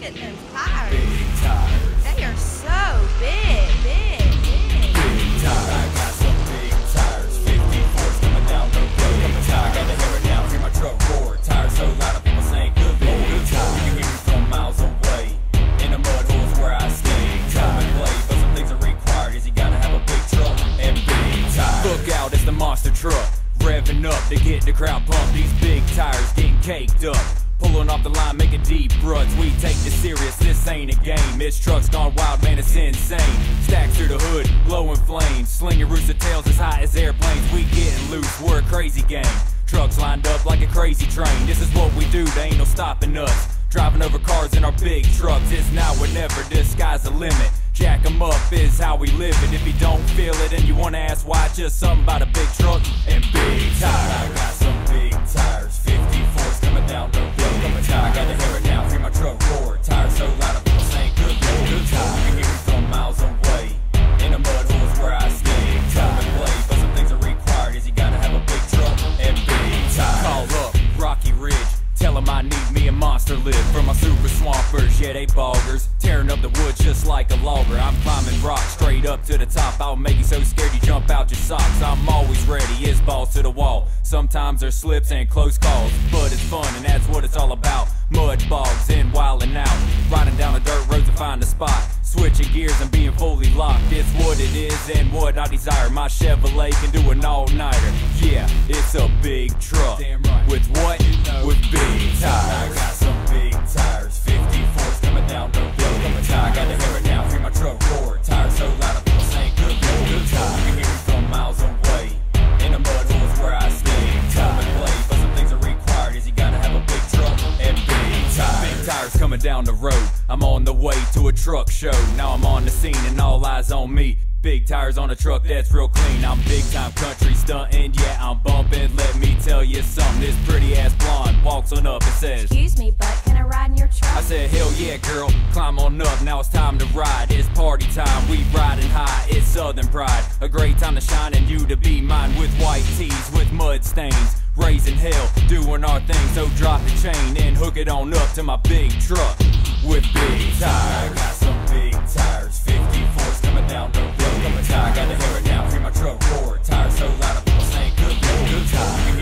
at those tires. Big tires. They are so big, big. Big tires. I got some big tires. 54s coming down the road. I got to hear it now, hear my truck roar. Tires so loud, people saying good Lord. You can hear me from miles away. In the mud holes where I stay. Come and play, but some things are required. Is you gotta have a big truck and big tires. Look out, it's the monster truck. Revving up to get the crowd pumped. These big tires getting caked up. Pulling off the line, making deep ruts. We take this serious, this ain't a game. This truck's gone wild, man, it's insane. Stacks through the hood, blowing flames. Slinging rooster tails as high as airplanes. We getting loose, we're a crazy gang. Trucks lined up like a crazy train. This is what we do, there ain't no stopping us. Driving over cars in our big trucks. It's now or never, the sky's the limit. Jack 'em up is how we live it. If you don't feel it and you wanna ask why, just something about a big truck and big tires. I got some big tires, 54s coming down the road. I gotta hear it now, hear my truck roar. Tires so loud, people saying good Lord. You can hear me from miles away. In the mud holes where I stay. Come and play, but some things are required. Is you gotta have a big truck and big tires. Call up Rocky Ridge. Tell them I need me a monster lid for my super swampers, yeah they boggers. Tearing up the wood just like a logger. I'm climbing rocks straight up to the top. I'll make you so scared you jump out your socks. I'm always ready, it's balls to the wall. Sometimes there's slips and close calls, but it's fun and that's what it's all about. Mud bogs and wildin' out. Riding down the dirt roads to find a spot. Switching gears and being fully locked. It's what it is and what I desire. My Chevrolet can do an all-nighter. Yeah, it's a big truck. Damn right. With what? With big tires. I got some big tires. 54s coming down the road. I gotta hear it now, hear my truck roar. Tires so loud, people saying good Lord. You can hear me from miles away. In the mud holes where I stay. Come and play, but some things are required. Is you gotta have a big truck and big tires. Big tires coming down the road. I'm on the way to a truck show. Now I'm on the scene and all eyes on me. Big tires on a truck that's real clean. I'm big time country stunting, yeah I'm bumping. Let me tell you something, this pretty ass blonde walks on up and says, Excuse me, but can I ride in your truck? I said, hell yeah girl, climb on up, now it's time to ride. It's party time, we riding high, it's Southern pride. A great time to shine and you to be mine. With white tees, with mud stains, raising hell, doing our thing. So drop the chain and hook it on up to my big truck with big tires. I got some big tires, 54s coming down the road. I gotta hear it now, hear my truck roar. Tires so loud, people saying good Lord. You can